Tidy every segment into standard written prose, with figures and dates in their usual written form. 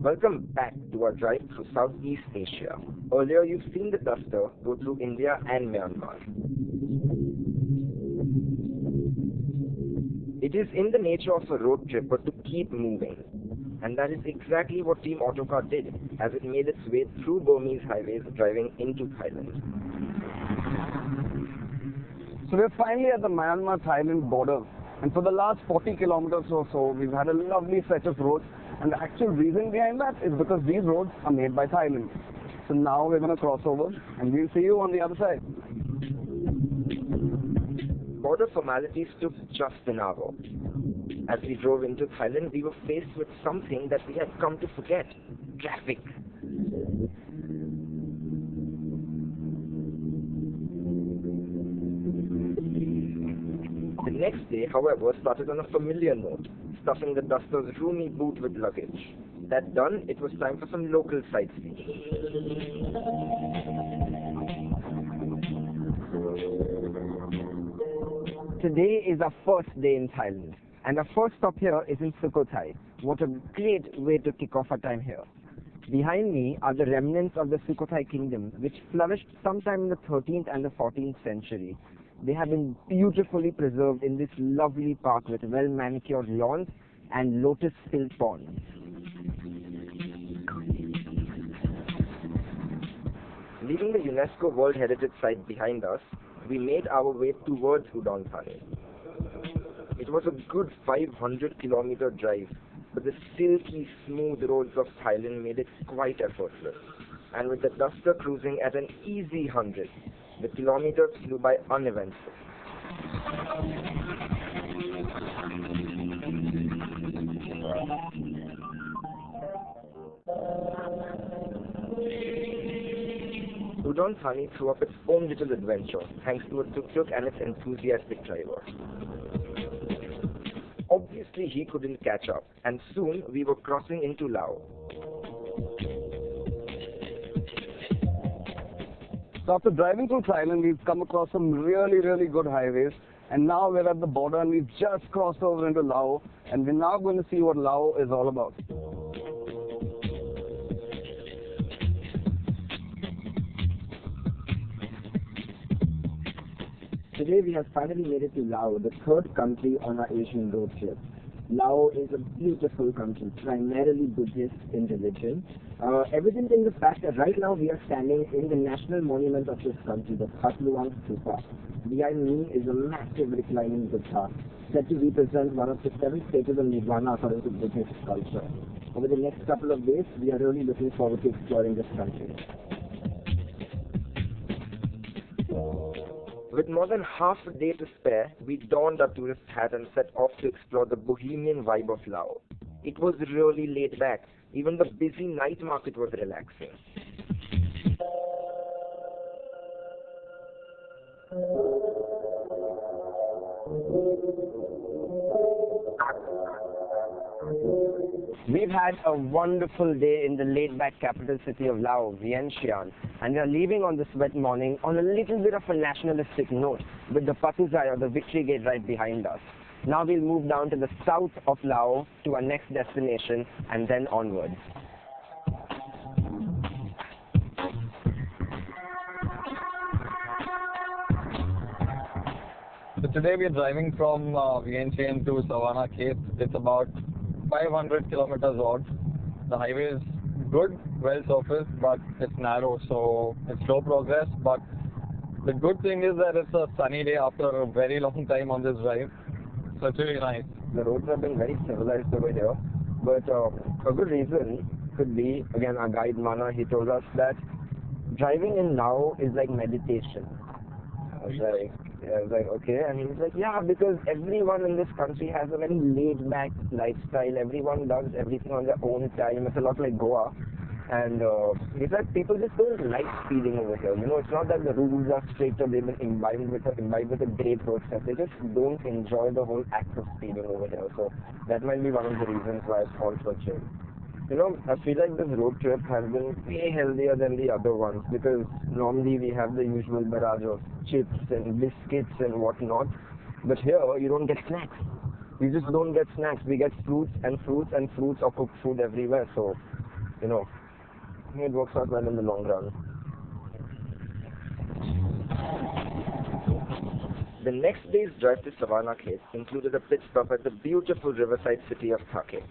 Welcome back to our drive through Southeast Asia. Earlier you've seen the Duster go through India and Myanmar. It is in the nature of a road tripper to keep moving. And that is exactly what Team Autocar did, as it made its way through Burmese highways driving into Thailand. So we're finally at the Myanmar-Thailand border. And for the last 40 kilometers or so, we've had a lovely stretch of roads. And the actual reason behind that is because these roads are made by Thailand. So now we're going to cross over and we'll see you on the other side. Border formalities took just an hour. As we drove into Thailand, we were faced with something that we had come to forget: traffic. The next day, however, started on a familiar note, stuffing the Duster's roomy boot with luggage. That done, it was time for some local sightseeing. Today is our first day in Thailand, and our first stop here is in Sukhothai. What a great way to kick off our time here. Behind me are the remnants of the Sukhothai kingdom, which flourished sometime in the 13th and the 14th century. They have been beautifully preserved in this lovely park with well-manicured lawns and lotus-filled ponds. Leaving the UNESCO World Heritage Site behind us, we made our way towards Udon, Thani. It was a good 500-kilometer drive, but the silky smooth roads of Thailand made it quite effortless. And with the Duster cruising at an easy 100, the kilometers flew by uneventful. Udon Thani threw up its own little adventure, thanks to a tuk-tuk and its enthusiastic driver. Obviously he couldn't catch up, and soon we were crossing into Laos. So after driving through Thailand, we've come across some really good highways. And now we're at the border and we've just crossed over into Laos. And we're now going to see what Laos is all about. Today we have finally made it to Laos, the third country on our Asian road trip. Laos is a beautiful country, primarily Buddhist in religion. Evident in the fact that right now we are standing in the national monument of this country, the Luang Stupa. Behind me is a massive reclining Buddha, said to represent one of the 7 stages of Nirvana according to Buddhist culture. Over the next couple of days, we are really looking forward to exploring this country. With more than half a day to spare, we donned our tourist hat and set off to explore the bohemian vibe of Laos. It was really laid back. Even the busy night market was relaxing. We've had a wonderful day in the laid-back capital city of Laos, Vientiane, and we are leaving on this wet morning on a little bit of a nationalistic note with the Patuzai or the Victory Gate right behind us. Now we'll move down to the south of Laos to our next destination and then onwards. So today we are driving from Vientiane to Savannakhet. It's about 500 kilometers odd. The highway is good, well surfaced, but it's narrow, so it's slow progress. But the good thing is that it's a sunny day after a very long time on this drive. So it's really nice. The roads have been very civilized over here, but a good reason could be, again, our guide Mana, he told us that driving in Laos is like meditation. I was like, okay, and he was like, yeah, because everyone in this country has a very laid-back lifestyle. Everyone does everything on their own time. It's a lot like Goa. And he said people just don't like speeding over here. You know, it's not that the rules are strict or they've been imbibed with a great road sense. They just don't enjoy the whole act of speeding over here. So that might be one of the reasons why it's called so chill. You know, I feel like this road trip has been way healthier than the other ones, because normally we have the usual barrage of chips and biscuits and whatnot, but here you don't get snacks. You just don't get snacks. We get fruits and fruits and fruits or cooked food everywhere. So you know, it works out well in the long run. The next day's drive to Savannakhet included a pit stop at the beautiful riverside city of Thakhek.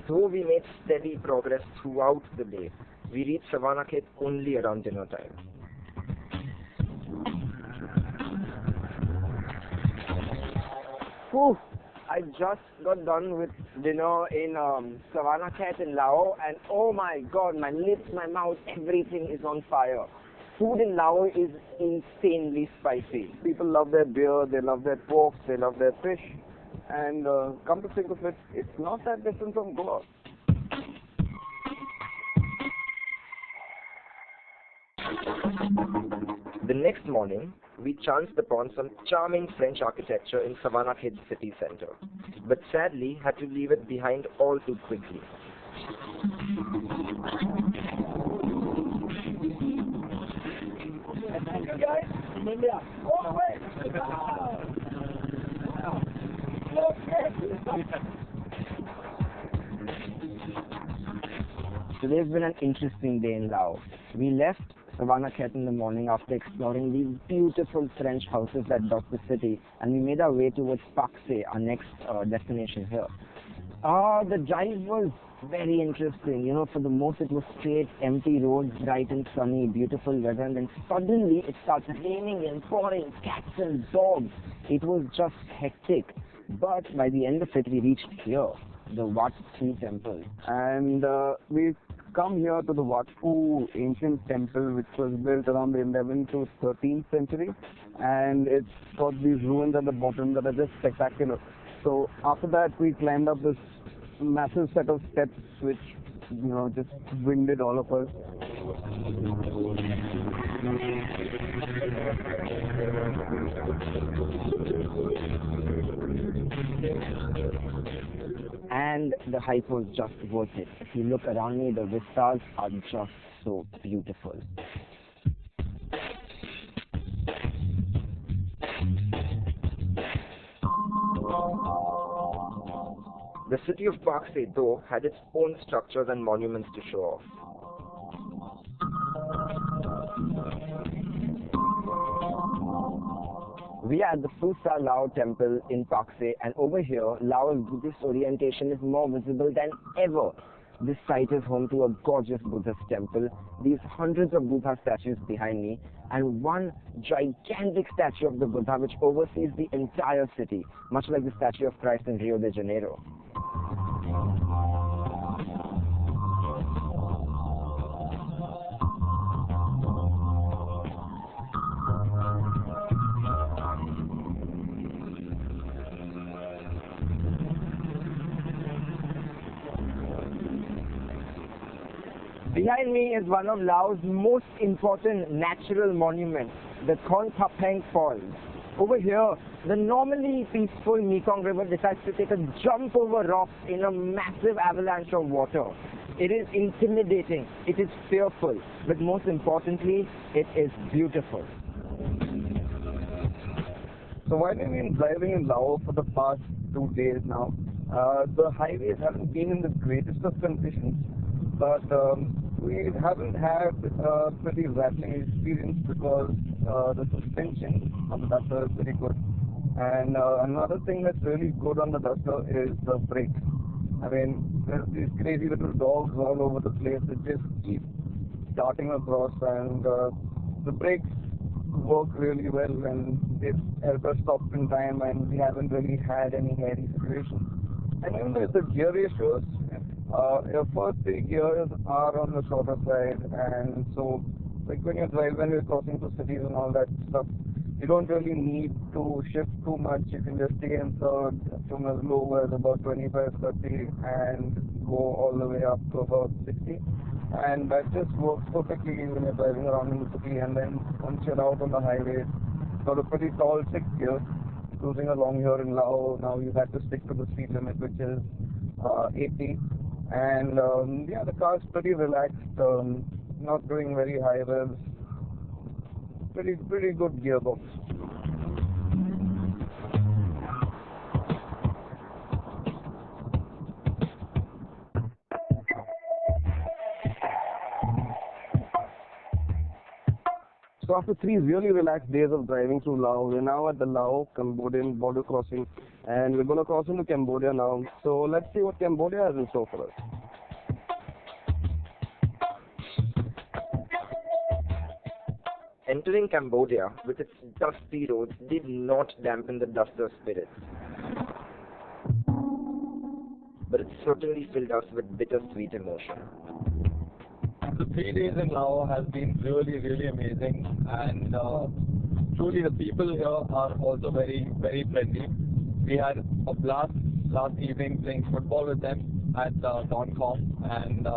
Though we made steady progress throughout the day, we reached Savannakhet only around dinner time. Whew. I just got done with dinner in Savannakhet in Laos, and oh my god, my lips, my mouth, everything is on fire. Food in Laos is insanely spicy. People love their beer, they love their pork, they love their fish, and come to think of it, it's not that different from Goa. The next morning, we chanced upon some charming French architecture in Savannakhet city center, but sadly had to leave it behind all too quickly. Today's been an interesting day in Laos. We left Savannakhet in the morning after exploring these beautiful French houses that dot the city, and we made our way towards Pakse, our next destination here. The drive was very interesting. You know, for the most it was straight, empty roads, bright and sunny, beautiful weather, and then suddenly it starts raining and pouring, cats and dogs. It was just hectic. But by the end of it, we reached here, the Wat Phou Temple. And we've come here to the Wat Phou ancient temple, which was built around the 11th to 13th century, and it's got these ruins at the bottom that are just spectacular. So after that, we climbed up this massive set of steps, which, you know, just winded all of us. And the hike was just worth it. If you look around me, the vistas are just so beautiful. The city of Pakse, though, had its own structures and monuments to show off. We are at the Phou Temple in Pakse, and over here, Laos Buddhist orientation is more visible than ever. This site is home to a gorgeous Buddhist temple, these hundreds of Buddha statues behind me, and one gigantic statue of the Buddha which oversees the entire city, much like the statue of Christ in Rio de Janeiro. Behind me is one of Laos' most important natural monuments, the Phapheng Falls. Over here, the normally peaceful Mekong River decides to take a jump over rocks in a massive avalanche of water. It is intimidating, it is fearful, but most importantly, it is beautiful. So while we've been driving in Laos for the past 2 days now, the highways haven't been in the greatest of conditions, but we haven't had a pretty rattling experience because the suspension on the Duster is very good. And another thing that's really good on the Duster is the brakes. I mean, there's these crazy little dogs all over the place that just keep darting across, and the brakes work really well, and they've helped us stop in time, and we haven't really had any hairy situations. And even with the gear ratios, your first 3 gears are on the shorter side, and so like when you're crossing through cities and all that stuff, you don't really need to shift too much. You can just stay in third from as low as about 25, 30 and go all the way up to about 60. And that just works perfectly when you're driving around in the city. And then once you're out on the highway, it's got a pretty tall 6 gear. Cruising along here in Laos, now you have to stick to the speed limit, which is 80. And yeah, the car's pretty relaxed, not doing very high revs, pretty good gearbox. So after 3 really relaxed days of driving through Laos, we're now at the Lao-Cambodian border crossing, and we're going to cross into Cambodia now. So let's see what Cambodia has in store for us. Entering Cambodia with its dusty roads did not dampen the duster's spirits, but it certainly filled us with bittersweet emotion. The 3 days in Laos has been really amazing, and truly the people here are also very friendly. We had a blast last evening playing football with them at Khong, and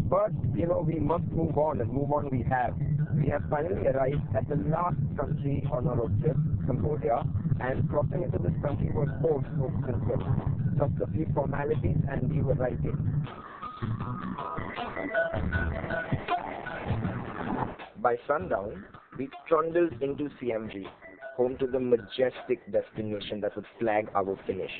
But, you know, we must move on, and move on we have. We have finally arrived at the last country on our road trip, Cambodia, and crossing into this country was so simple. Just a few formalities and we were right in. By sundown, we trundled into Siem, home to the majestic destination that would flag our finish.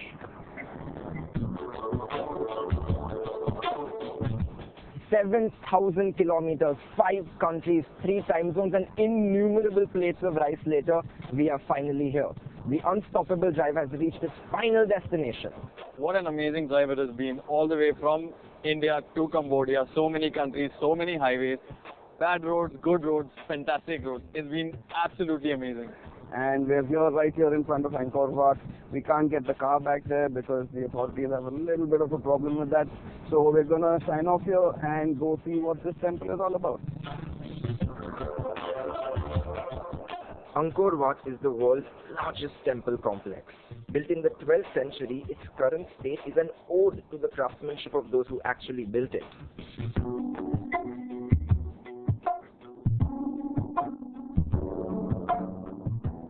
7,000 kilometers, 5 countries, 3 time zones, and innumerable plates of rice later, we are finally here. The unstoppable drive has reached its final destination. what an amazing drive it has been, all the way from India to Cambodia. So many countries, so many highways, bad roads, good roads, fantastic roads. It's been absolutely amazing. And we're here, right here in front of Angkor Wat. We can't get the car back there because the authorities have a little bit of a problem with that. So we're gonna sign off here and go see what this temple is all about. Angkor Wat is the world's largest temple complex. Built in the 12th century, its current state is an ode to the craftsmanship of those who actually built it.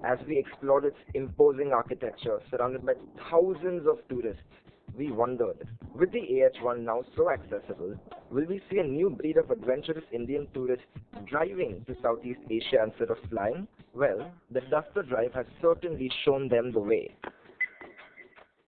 As we explored its imposing architecture, surrounded by thousands of tourists, we wondered, with the AH-1 now so accessible, will we see a new breed of adventurous Indian tourists driving to Southeast Asia instead of flying? Well, the Duster Drive has certainly shown them the way.